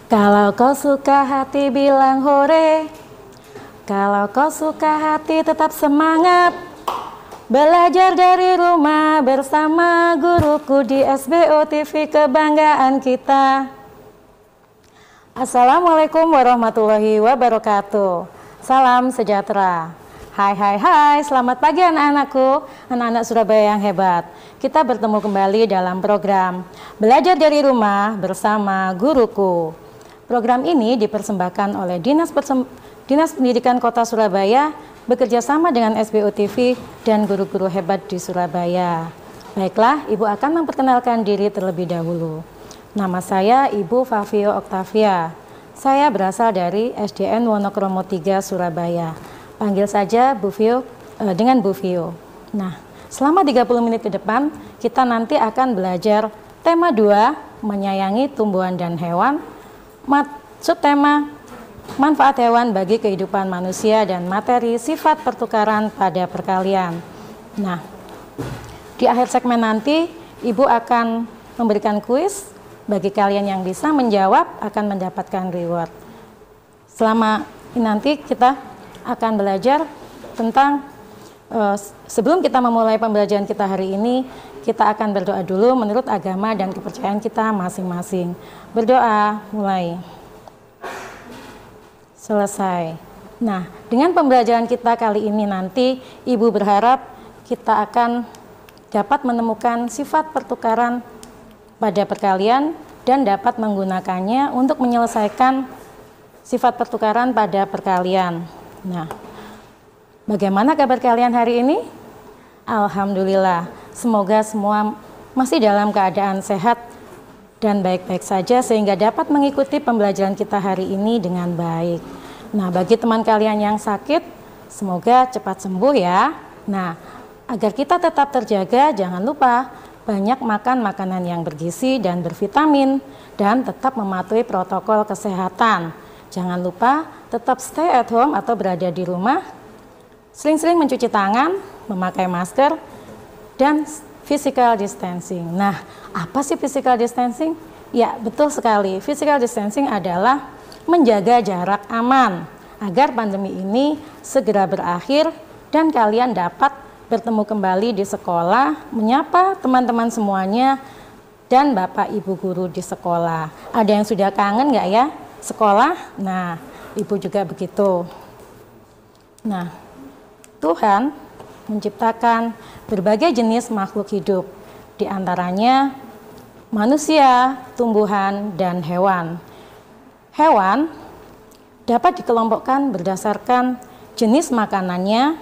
Kalau kau suka hati bilang hore, kalau kau suka hati tetap semangat. Belajar dari rumah bersama guruku di SBO TV kebanggaan kita. Assalamualaikum warahmatullahi wabarakatuh. Salam sejahtera. Hai, selamat pagi anak-anakku, anak-anak Surabaya yang hebat. Kita bertemu kembali dalam program Belajar dari Rumah bersama Guruku. Program ini dipersembahkan oleh Dinas Pendidikan Kota Surabaya bekerja sama dengan SBO TV dan guru-guru hebat di Surabaya. Baiklah, Ibu akan memperkenalkan diri terlebih dahulu. Nama saya Ibu Fafio Oktavia. Saya berasal dari SDN Wonokromo 3 Surabaya. Panggil saja Bu Fio, dengan Bu Fio. Nah, selama 30 menit ke depan, kita nanti akan belajar tema 2, menyayangi tumbuhan dan hewan, subtema manfaat hewan bagi kehidupan manusia dan materi sifat pertukaran pada perkalian. Nah, di akhir segmen nanti, Ibu akan memberikan kuis. Bagi kalian yang bisa menjawab akan mendapatkan reward. Selama ini nanti kita akan belajar tentang sebelum kita memulai pembelajaran kita hari ini, kita akan berdoa dulu menurut agama dan kepercayaan kita masing-masing. Berdoa, mulai. Selesai. Nah, dengan pembelajaran kita kali ini nanti, Ibu berharap kita akan dapat menemukan sifat pertukaran pada perkalian dan dapat menggunakannya untuk menyelesaikan sifat pertukaran pada perkalian. Nah, bagaimana kabar kalian hari ini? Alhamdulillah, semoga semua masih dalam keadaan sehat dan baik-baik saja sehingga dapat mengikuti pembelajaran kita hari ini dengan baik. Nah, bagi teman kalian yang sakit, semoga cepat sembuh ya. Nah, agar kita tetap terjaga, jangan lupa banyak makan makanan yang bergizi dan bervitamin dan tetap mematuhi protokol kesehatan. Jangan lupa tetap stay at home atau berada di rumah, sering-sering mencuci tangan, memakai masker, dan physical distancing. Nah, apa sih physical distancing? Ya, betul sekali. Physical distancing adalah menjaga jarak aman agar pandemi ini segera berakhir dan kalian dapat bertemu kembali di sekolah, menyapa teman-teman semuanya, dan Bapak Ibu guru di sekolah. Ada yang sudah kangen nggak ya sekolah? Nah, Ibu juga begitu. Nah, Tuhan menciptakan berbagai jenis makhluk hidup, di antaranya manusia, tumbuhan, dan hewan. Hewan dapat dikelompokkan berdasarkan jenis makanannya,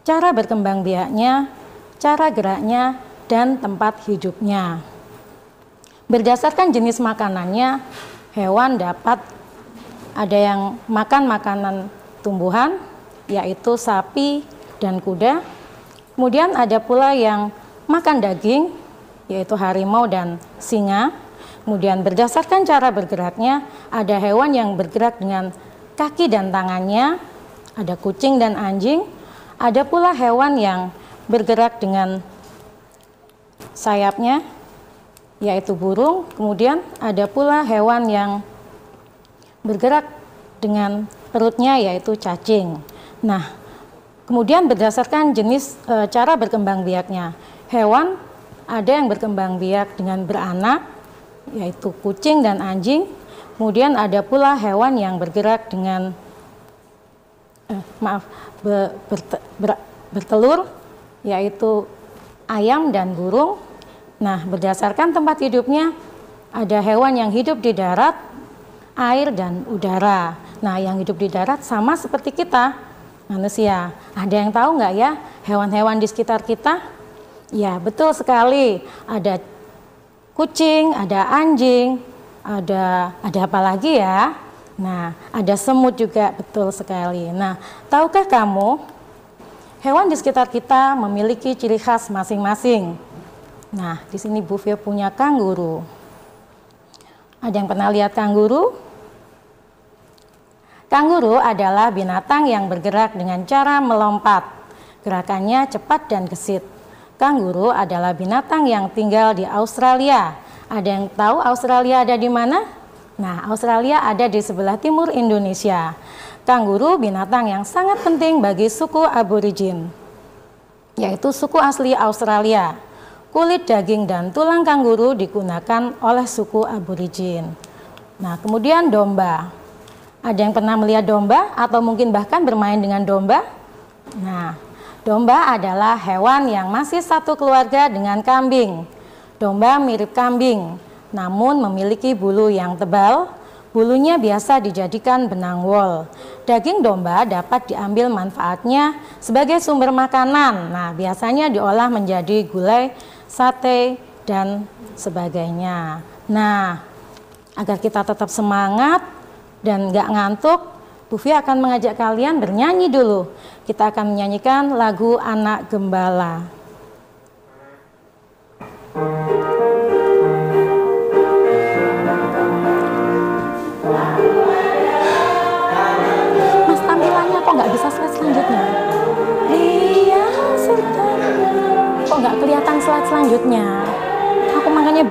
cara berkembang biaknya, cara geraknya, dan tempat hidupnya. Berdasarkan jenis makanannya, hewan dapat ada yang makan makanan tumbuhan, yaitu sapi dan kuda. Kemudian ada pula yang makan daging, yaitu harimau dan singa. Kemudian berdasarkan cara bergeraknya, ada hewan yang bergerak dengan kaki dan tangannya, ada kucing dan anjing. Ada pula hewan yang bergerak dengan sayapnya, yaitu burung. Kemudian ada pula hewan yang bergerak dengan perutnya, yaitu cacing. Nah, kemudian berdasarkan jenis cara berkembang biaknya, hewan ada yang berkembang biak dengan beranak, yaitu kucing dan anjing. Kemudian ada pula hewan yang bergerak dengan bertelur, yaitu ayam dan burung. Nah, berdasarkan tempat hidupnya, ada hewan yang hidup di darat, air, dan udara. Nah, yang hidup di darat sama seperti kita, manusia. Ada yang tahu nggak ya hewan-hewan di sekitar kita? Ya, betul sekali. Ada kucing, ada anjing, ada apa lagi ya? Nah, ada semut juga, betul sekali. Nah, tahukah kamu, hewan di sekitar kita memiliki ciri khas masing-masing. Nah, di sini Bu Fio punya kanguru. Ada yang pernah lihat kanguru? Kanguru adalah binatang yang bergerak dengan cara melompat. Gerakannya cepat dan gesit. Kanguru adalah binatang yang tinggal di Australia. Ada yang tahu Australia ada di mana? Nah, Australia ada di sebelah timur Indonesia. Kanguru binatang yang sangat penting bagi suku aborigin, yaitu suku asli Australia. Kulit, daging, dan tulang kanguru digunakan oleh suku aborigin. Nah, kemudian domba. Ada yang pernah melihat domba atau mungkin bahkan bermain dengan domba? Nah, domba adalah hewan yang masih satu keluarga dengan kambing. Domba mirip kambing, namun memiliki bulu yang tebal. Bulunya biasa dijadikan benang wol. Daging domba dapat diambil manfaatnya sebagai sumber makanan. Nah, biasanya diolah menjadi gulai, sate, dan sebagainya. Nah, agar kita tetap semangat dan nggak ngantuk, Bu Fia akan mengajak kalian bernyanyi dulu. Kita akan menyanyikan lagu Anak Gembala. Mas, tampilannya kok nggak bisa slide selanjutnya? Iya, kok nggak kelihatan slide selanjutnya? Aku makanya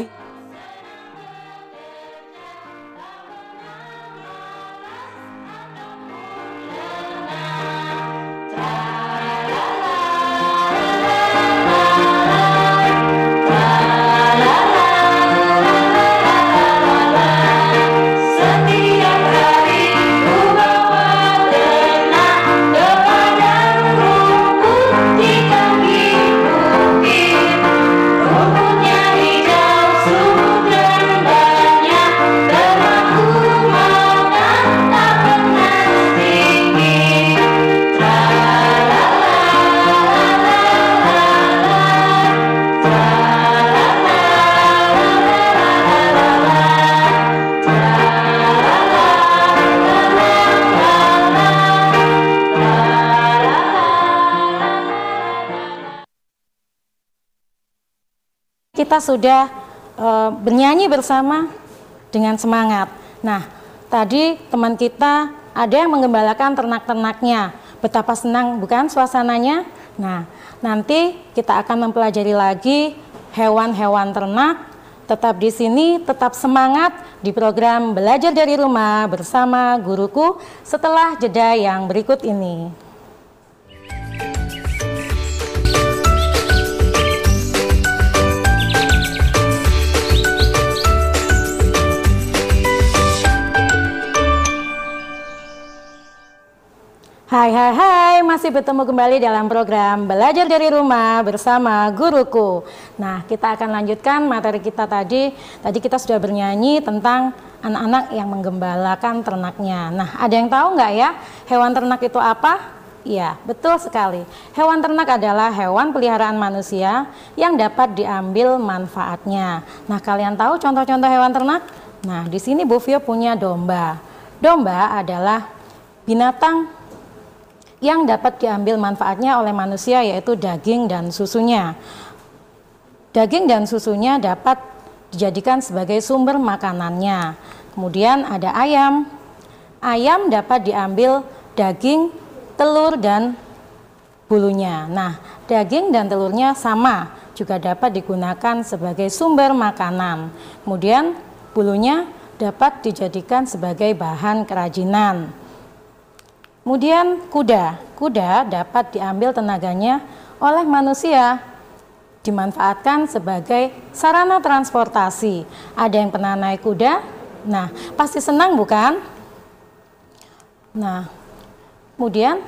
kita sudah bernyanyi bersama dengan semangat. Nah, tadi teman kita ada yang menggembalakan ternak-ternaknya. Betapa senang bukan suasananya? Nah, nanti kita akan mempelajari lagi hewan-hewan ternak. Tetap di sini, tetap semangat di program Belajar dari Rumah bersama guruku setelah jeda yang berikut ini. Hai, masih bertemu kembali dalam program Belajar dari Rumah bersama guruku. Nah, kita akan lanjutkan materi kita tadi. Tadi kita sudah bernyanyi tentang anak-anak yang menggembalakan ternaknya. Nah, ada yang tahu nggak ya hewan ternak itu apa? Iya, betul sekali. Hewan ternak adalah hewan peliharaan manusia yang dapat diambil manfaatnya. Nah, kalian tahu contoh-contoh hewan ternak? Nah, di sini Bu Fio punya domba. Domba adalah binatang yang dapat diambil manfaatnya oleh manusia, yaitu daging dan susunya. Daging dan susunya dapat dijadikan sebagai sumber makanannya. Kemudian ada ayam. Ayam dapat diambil daging, telur, dan bulunya. Nah, daging dan telurnya sama, juga dapat digunakan sebagai sumber makanan. Kemudian bulunya dapat dijadikan sebagai bahan kerajinan. Kemudian kuda dapat diambil tenaganya oleh manusia, dimanfaatkan sebagai sarana transportasi. Ada yang pernah naik kuda? Nah, pasti senang bukan? Nah, kemudian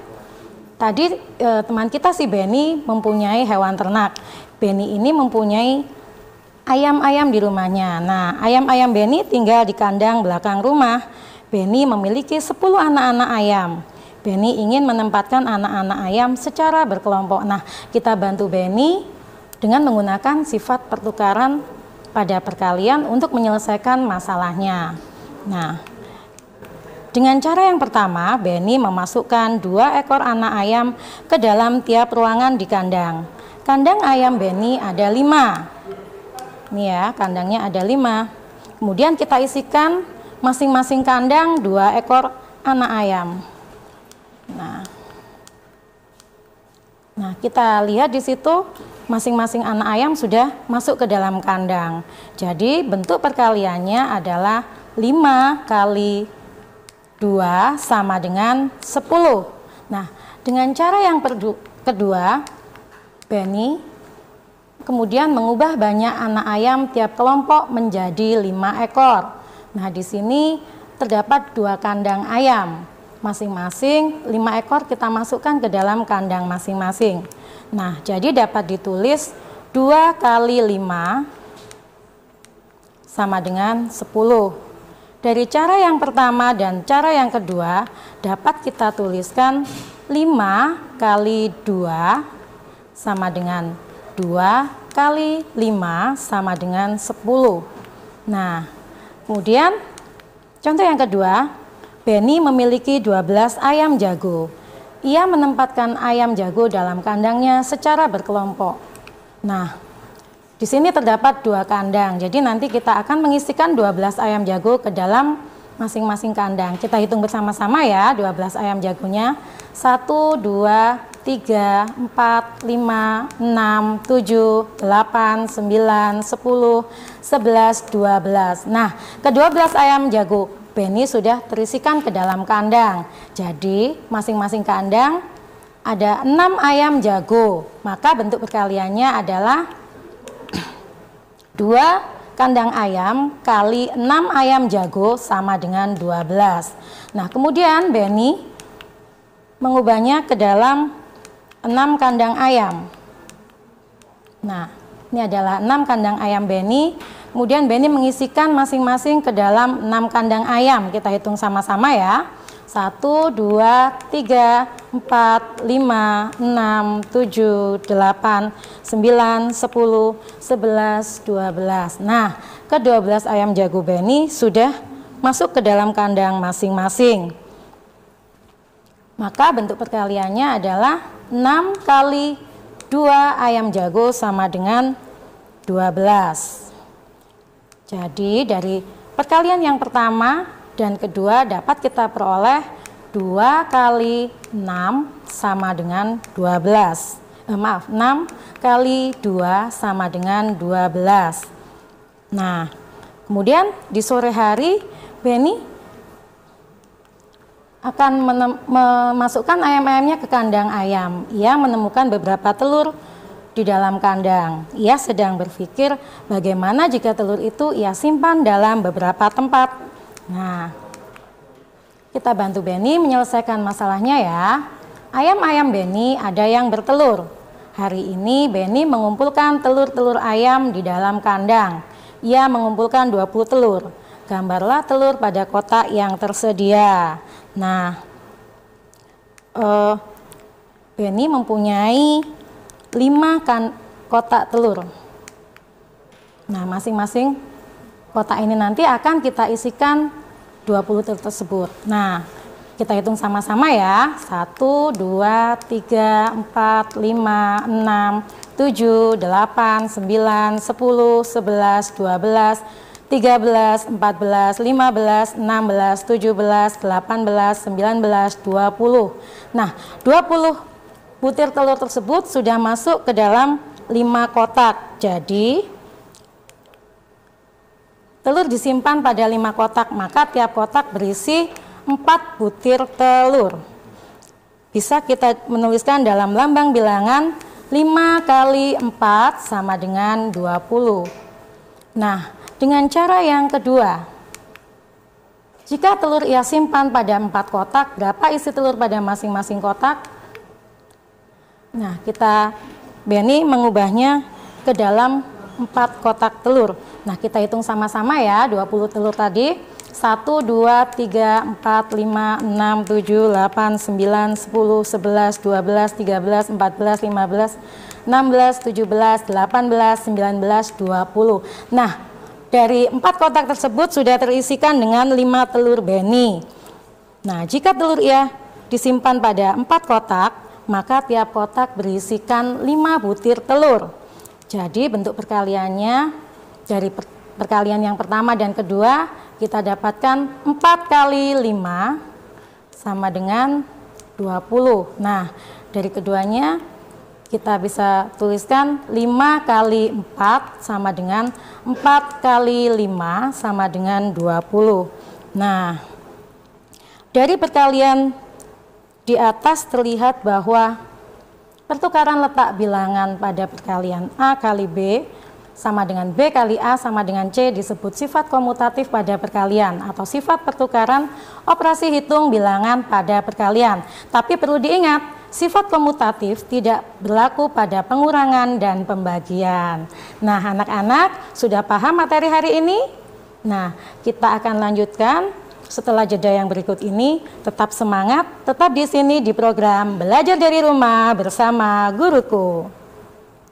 tadi teman kita si Benny mempunyai hewan ternak. Benny ini mempunyai ayam-ayam di rumahnya. Nah, ayam-ayam Benny tinggal di kandang belakang rumah. Benny memiliki 10 anak-anak ayam. Benny ingin menempatkan anak-anak ayam secara berkelompok. Nah, kita bantu Benny dengan menggunakan sifat pertukaran pada perkalian untuk menyelesaikan masalahnya. Nah, dengan cara yang pertama, Benny memasukkan 2 ekor anak ayam ke dalam tiap ruangan di kandang. Kandang ayam Benny ada 5. Nih ya, kandangnya ada 5. Kemudian kita isikan masing-masing kandang 2 ekor anak ayam. Nah, kita lihat di situ masing-masing anak ayam sudah masuk ke dalam kandang. Jadi bentuk perkaliannya adalah 5 kali 2 sama dengan 10. Nah, dengan cara yang kedua, Benny kemudian mengubah banyak anak ayam tiap kelompok menjadi 5 ekor. Nah, di sini terdapat 2 kandang ayam. Masing-masing 5 ekor kita masukkan ke dalam kandang masing-masing. Nah, jadi dapat ditulis 2 kali 5 sama dengan 10. Dari cara yang pertama dan cara yang kedua dapat kita tuliskan 5 kali 2 sama dengan 2 kali 5 sama dengan 10. Nah, kemudian contoh yang kedua, Benny memiliki 12 ayam jago. Ia menempatkan ayam jago dalam kandangnya secara berkelompok. Nah, di sini terdapat 2 kandang, jadi nanti kita akan mengisikan 12 ayam jago ke dalam masing-masing kandang. Kita hitung bersama-sama ya, 12 ayam jagonya. 1, 2, 3, 4, 5, 6, 7, 8, 9, 10, 11, 12. Nah, ke-12 ayam jago Benny sudah terisikan ke dalam kandang. Jadi, masing-masing kandang ada 6 ayam jago. Maka bentuk perkaliannya adalah 2 kandang ayam kali 6 ayam jago sama dengan 12. Nah, kemudian Benny mengubahnya ke dalam 6 kandang ayam. Nah, ini adalah 6 kandang ayam Benny. Kemudian Benny mengisikan masing-masing ke dalam 6 kandang ayam. Kita hitung sama-sama ya. 1, 2, 3, 4, 5, 6, 7, 8, 9, 10, 11, 12. Nah, ke-12 ayam jago Benny sudah masuk ke dalam kandang masing-masing. Maka bentuk perkaliannya adalah 6 kali 2 ayam jago sama dengan 12. Jadi dari perkalian yang pertama dan kedua dapat kita peroleh 2 kali 6 sama dengan 12. 6 kali 2 sama dengan 12. Nah, kemudian di sore hari Benny akan memasukkan ayam-ayamnya ke kandang ayam. Ia menemukan beberapa telur di dalam kandang. Ia sedang berpikir bagaimana jika telur itu ia simpan dalam beberapa tempat. Nah, kita bantu Benny menyelesaikan masalahnya ya. Ayam-ayam Benny ada yang bertelur. Hari ini Benny mengumpulkan telur-telur ayam di dalam kandang. Ia mengumpulkan 20 telur. Gambarlah telur pada kotak yang tersedia. Nah, Benny mempunyai 5 kotak telur. Nah, masing-masing kotak ini nanti akan kita isikan 20 telur tersebut. Nah, kita hitung sama-sama ya. 1, 2, 3, 4, 5, 6, 7, 8, 9, 10, 11, 12, 13, 14, 15, 16, 17, 18, 19, 20. Nah, 20 butir telur tersebut sudah masuk ke dalam 5 kotak. Jadi, telur disimpan pada 5 kotak, maka tiap kotak berisi 4 butir telur. Bisa kita menuliskan dalam lambang bilangan 5 kali 4 sama dengan 20. Nah, dengan cara yang kedua, jika telur ia simpan pada 4 kotak, berapa isi telur pada masing-masing kotak? Nah, Benny mengubahnya ke dalam 4 kotak telur. Nah, kita hitung sama-sama ya, 20 telur tadi. 1, 2, 3, 4, 5, 6, 7, 8, 9, 10, 11, 12, 13, 14, 15, 16, 17, 18, 19, 20. Nah, dari 4 kotak tersebut sudah terisikan dengan 5 telur Benny. Nah, jika telur ia disimpan pada 4 kotak, maka tiap kotak berisikan 5 butir telur. Jadi bentuk perkaliannya dari perkalian yang pertama dan kedua kita dapatkan 4 kali 5 sama dengan 20. Nah, dari keduanya kita bisa tuliskan 5 kali 4 sama dengan 4 kali 5 sama dengan 20. Nah, dari perkalian di atas terlihat bahwa pertukaran letak bilangan pada perkalian A kali B sama dengan B kali A sama dengan C disebut sifat komutatif pada perkalian atau sifat pertukaran operasi hitung bilangan pada perkalian. Tapi perlu diingat, sifat komutatif tidak berlaku pada pengurangan dan pembagian. Nah, anak-anak sudah paham materi hari ini? Nah, kita akan lanjutkan setelah jeda yang berikut ini. Tetap semangat, tetap di sini di program Belajar dari Rumah bersama Guruku.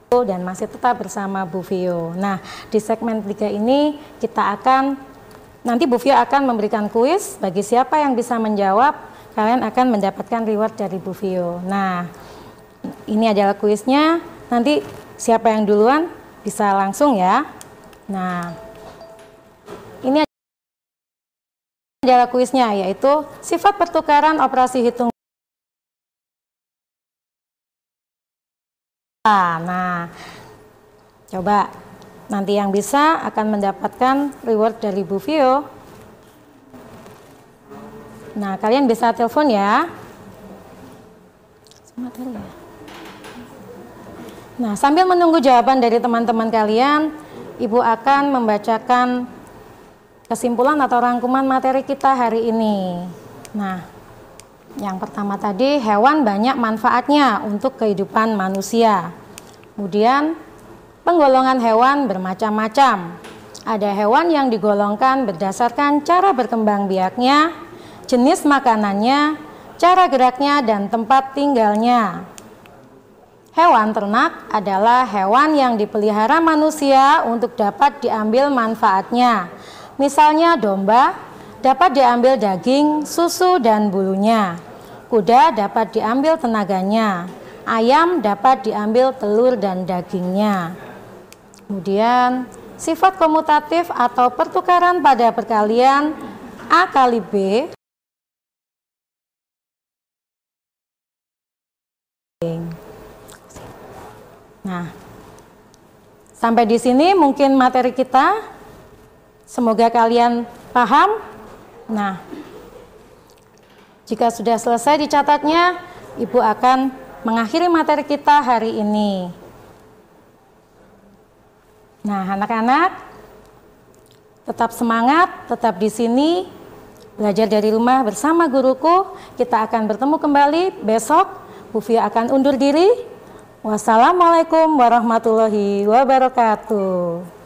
Dan masih tetap bersama Bu Vio. Nah, di segmen 3 ini nanti Bu Vio akan memberikan kuis. Bagi siapa yang bisa menjawab, kalian akan mendapatkan reward dari Bu Vio. Nah, ini adalah kuisnya. Nanti siapa yang duluan bisa langsung ya. Nah, ini adalah kuisnya, yaitu sifat pertukaran operasi hitung. Nah, coba nanti yang bisa akan mendapatkan reward dari Bu Vio. Nah, kalian bisa telepon ya. Nah, sambil menunggu jawaban dari teman-teman kalian, Ibu akan membacakan kesimpulan atau rangkuman materi kita hari ini. Nah, yang pertama tadi, hewan banyak manfaatnya untuk kehidupan manusia. Kemudian, penggolongan hewan bermacam-macam. Ada hewan yang digolongkan berdasarkan cara berkembang biaknya, jenis makanannya, cara geraknya, dan tempat tinggalnya. Hewan ternak adalah hewan yang dipelihara manusia untuk dapat diambil manfaatnya. Misalnya domba dapat diambil daging, susu, dan bulunya. Kuda dapat diambil tenaganya, ayam dapat diambil telur dan dagingnya. Kemudian sifat komutatif atau pertukaran pada perkalian A kali B. Nah, sampai di sini mungkin materi kita. Semoga kalian paham. Nah, jika sudah selesai dicatatnya, Ibu akan mengakhiri materi kita hari ini. Nah, anak-anak, tetap semangat, tetap di sini, belajar dari rumah bersama guruku. Kita akan bertemu kembali besok. Bu Vio akan undur diri. Wassalamualaikum warahmatullahi wabarakatuh.